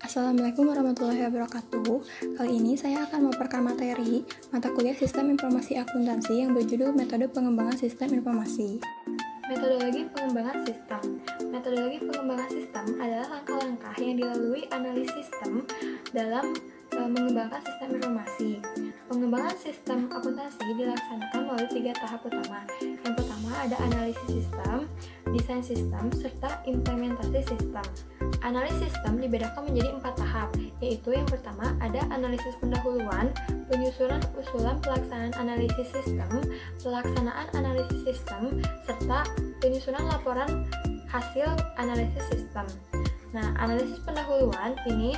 Assalamualaikum warahmatullahi wabarakatuh. Kali ini saya akan memaparkan materi mata kuliah Sistem Informasi Akuntansi yang berjudul Metode Pengembangan Sistem Informasi. Metodologi pengembangan sistem. Metodologi pengembangan sistem adalah langkah-langkah yang dilalui analis sistem dalam mengembangkan sistem informasi. Pengembangan sistem akuntansi dilaksanakan melalui 3 tahap utama. Yang pertama ada analisis sistem, desain sistem, serta implementasi sistem. Analisis sistem dibedakan menjadi 4 tahap, yaitu yang pertama ada analisis pendahuluan, penyusunan usulan pelaksanaan analisis sistem, pelaksanaan analisis sistem, serta penyusunan laporan hasil analisis sistem. Nah, analisis pendahuluan ini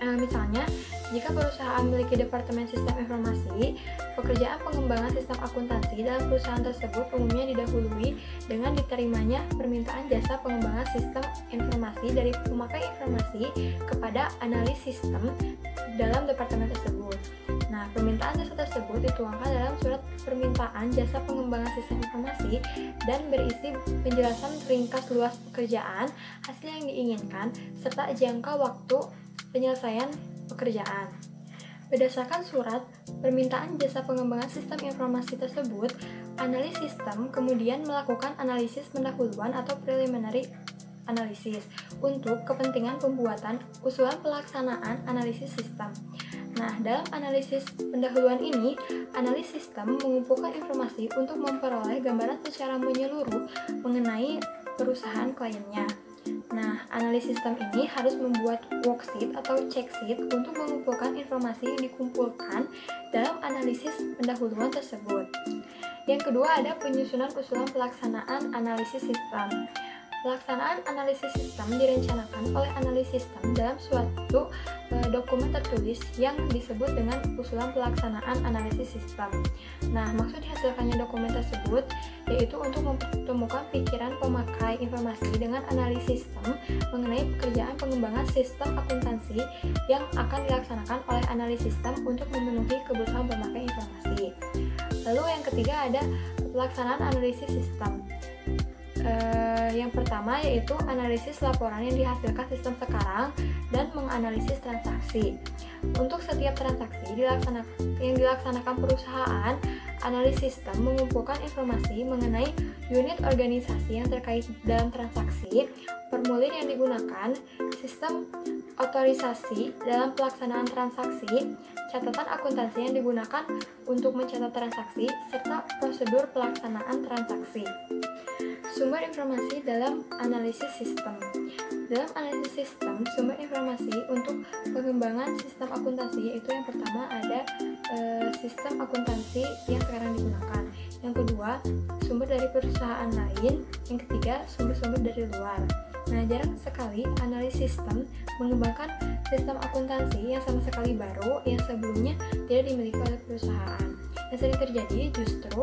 misalnya, jika perusahaan memiliki Departemen Sistem Informasi, pekerjaan pengembangan sistem akuntansi dalam perusahaan tersebut umumnya didahului dengan diterimanya permintaan jasa pengembangan sistem informasi dari pemakai informasi kepada analis sistem dalam departemen tersebut. Nah, permintaan jasa tersebut dituangkan dalam surat permintaan jasa pengembangan sistem informasi dan berisi penjelasan ringkas luas pekerjaan, hasil yang diinginkan, serta jangka waktu penyelesaian pekerjaan. Berdasarkan surat permintaan jasa pengembangan sistem informasi tersebut, analis sistem kemudian melakukan analisis pendahuluan atau preliminary analisis untuk kepentingan pembuatan usulan pelaksanaan analisis sistem. Nah, dalam analisis pendahuluan ini, analis sistem mengumpulkan informasi untuk memperoleh gambaran secara menyeluruh mengenai perusahaan kliennya. Nah, analis sistem ini harus membuat worksheet atau checksheet untuk mengumpulkan informasi yang dikumpulkan dalam analisis pendahuluan tersebut. Yang kedua ada penyusunan usulan pelaksanaan analisis sistem. Pelaksanaan analisis sistem direncanakan oleh analis sistem dalam suatu dokumen tertulis yang disebut dengan usulan pelaksanaan analisis sistem. Nah, maksud dihasilkannya dokumen tersebut yaitu untuk mempertemukan pikiran pemakai informasi dengan analis sistem mengenai pekerjaan pengembangan sistem akuntansi yang akan dilaksanakan oleh analis sistem untuk memenuhi kebutuhan pemakai informasi. Lalu yang ketiga ada pelaksanaan analisis sistem. Yang pertama yaitu analisis laporan yang dihasilkan sistem sekarang dan menganalisis transaksi. Untuk setiap transaksi yang dilaksanakan perusahaan, analis sistem mengumpulkan informasi mengenai unit organisasi yang terkait dalam transaksi, formulir yang digunakan, sistem otorisasi dalam pelaksanaan transaksi, catatan akuntansi yang digunakan untuk mencatat transaksi, serta prosedur pelaksanaan transaksi. Sumber informasi dalam analisis sistem. Dalam analisis sistem, sumber informasi untuk pengembangan sistem akuntansi yaitu yang pertama ada sistem akuntansi yang sekarang digunakan. Yang kedua, sumber dari perusahaan lain. Yang ketiga, sumber-sumber dari luar. Nah, jarang sekali analis sistem mengembangkan sistem akuntansi yang sama sekali baru yang sebelumnya tidak dimiliki oleh perusahaan. Yang sering terjadi justru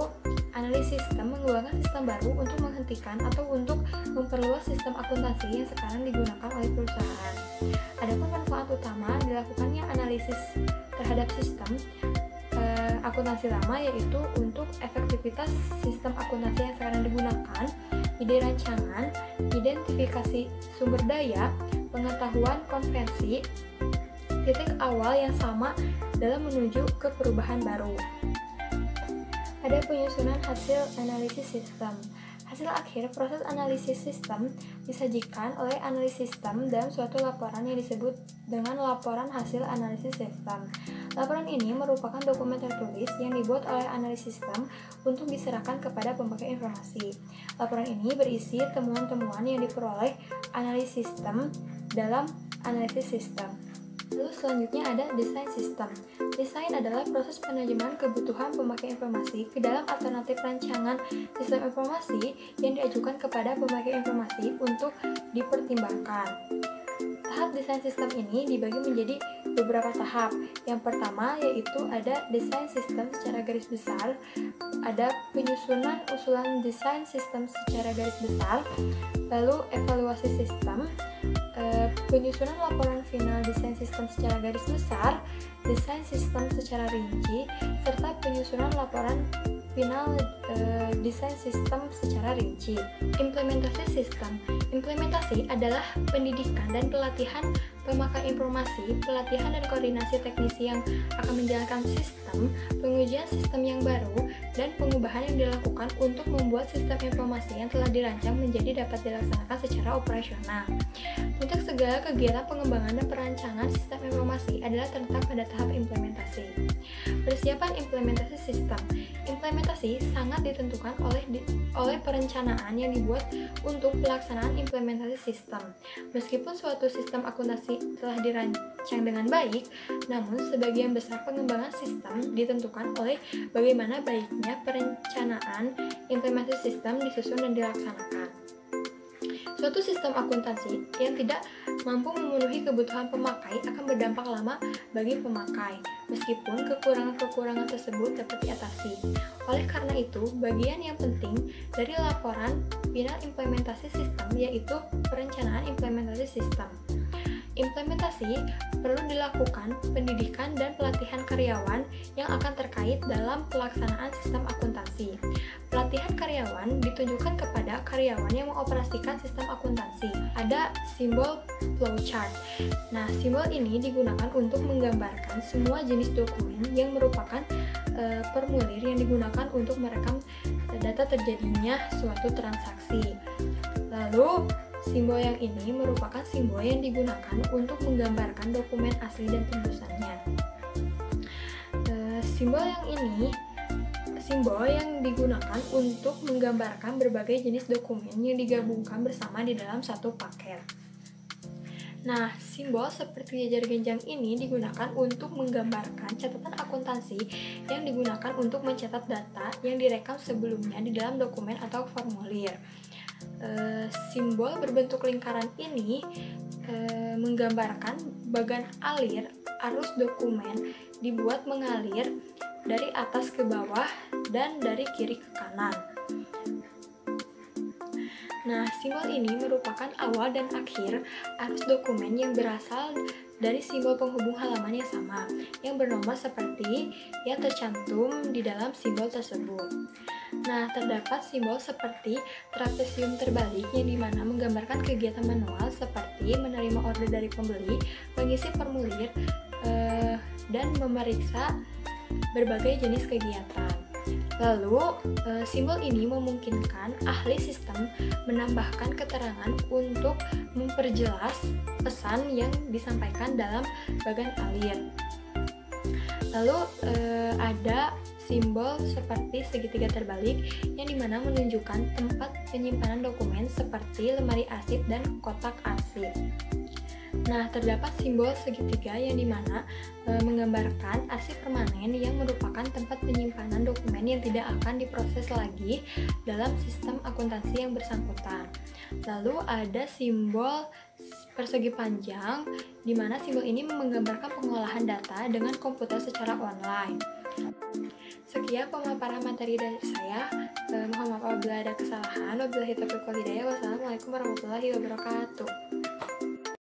analis sistem mengembangkan sistem baru untuk menghentikan atau untuk memperluas sistem akuntansi yang sekarang digunakan oleh perusahaan. Adapun manfaat utama dilakukannya analisis terhadap sistem akuntansi lama yaitu untuk efektivitas sistem akuntansi yang sekarang digunakan, ide rancangan, identifikasi sumber daya, pengetahuan konversi, titik awal yang sama dalam menuju ke perubahan baru. Ada penyusunan hasil analisis sistem. Hasil akhir proses analisis sistem disajikan oleh analis sistem dalam suatu laporan yang disebut dengan laporan hasil analisis sistem. Laporan ini merupakan dokumen tertulis yang dibuat oleh analis sistem untuk diserahkan kepada pemakai informasi. Laporan ini berisi temuan-temuan yang diperoleh analis sistem dalam analisis sistem. Lalu selanjutnya ada desain sistem. Desain adalah proses penerjemahan kebutuhan pemakai informasi ke dalam alternatif rancangan sistem informasi yang diajukan kepada pemakai informasi untuk dipertimbangkan. Tahap desain sistem ini dibagi menjadi beberapa tahap. Yang pertama yaitu ada desain sistem secara garis besar, ada penyusunan usulan desain sistem secara garis besar, lalu evaluasi sistem, penyusunan laporan final desain sistem secara garis besar, desain sistem secara rinci, serta penyusunan laporan final desain sistem secara rinci. Implementasi sistem. Implementasi adalah pendidikan dan pelatihan Pemakaian informasi, pelatihan dan koordinasi teknisi yang akan menjalankan sistem, pengujian sistem yang baru, dan pengubahan yang dilakukan untuk membuat sistem informasi yang telah dirancang menjadi dapat dilaksanakan secara operasional. Puncak segala kegiatan pengembangan dan perancangan sistem informasi adalah terletak pada tahap implementasi. Persiapan implementasi sistem. Implementasi sangat ditentukan oleh perencanaan yang dibuat untuk pelaksanaan implementasi sistem. Meskipun suatu sistem akuntansi telah dirancang dengan baik, namun sebagian besar pengembangan sistem ditentukan oleh bagaimana baiknya perencanaan implementasi sistem disusun dan dilaksanakan. Suatu sistem akuntansi yang tidak mampu memenuhi kebutuhan pemakai akan berdampak lama bagi pemakai, meskipun kekurangan-kekurangan tersebut dapat diatasi. Oleh karena itu, bagian yang penting dari laporan final implementasi sistem yaitu perencanaan implementasi sistem. Implementasi perlu dilakukan pendidikan dan pelatihan karyawan yang akan terkait dalam pelaksanaan sistem akuntansi. Pelatihan karyawan ditunjukkan kepada karyawan yang mengoperasikan sistem akuntansi. Ada simbol flowchart. Nah, simbol ini digunakan untuk menggambarkan semua jenis dokumen yang merupakan formulir yang digunakan untuk merekam data terjadinya suatu transaksi. Lalu, simbol yang ini merupakan simbol yang digunakan untuk menggambarkan dokumen asli dan tembusannya. Simbol yang digunakan untuk menggambarkan berbagai jenis dokumen yang digabungkan bersama di dalam satu paket. Nah, simbol seperti jajar genjang ini digunakan untuk menggambarkan catatan akuntansi yang digunakan untuk mencatat data yang direkam sebelumnya di dalam dokumen atau formulir. Simbol berbentuk lingkaran ini menggambarkan bagan alir arus dokumen dibuat mengalir dari atas ke bawah dan dari kiri ke kanan. Nah, simbol ini merupakan awal dan akhir arus dokumen yang berasal dari simbol penghubung halaman yang sama, yang bernomor seperti yang tercantum di dalam simbol tersebut. Nah, terdapat simbol seperti trapesium terbalik yang dimana menggambarkan kegiatan manual seperti menerima order dari pembeli, mengisi formulir, dan memeriksa berbagai jenis kegiatan. Lalu, simbol ini memungkinkan ahli sistem menambahkan keterangan untuk memperjelas pesan yang disampaikan dalam bagan alir. Lalu, ada simbol seperti segitiga terbalik yang dimana menunjukkan tempat penyimpanan dokumen seperti lemari arsip dan kotak arsip. Nah, terdapat simbol segitiga yang dimana menggambarkan arsip permanen yang merupakan tempat penyimpanan dokumen yang tidak akan diproses lagi dalam sistem akuntansi yang bersangkutan. Lalu ada simbol persegi panjang, di mana simbol ini menggambarkan pengolahan data dengan komputer secara online. Sekian pemaparan materi dari saya. Mohon maaf apabila ada kesalahan. Wabillahi taufiq wal hidayah. Wassalamualaikum warahmatullahi wabarakatuh.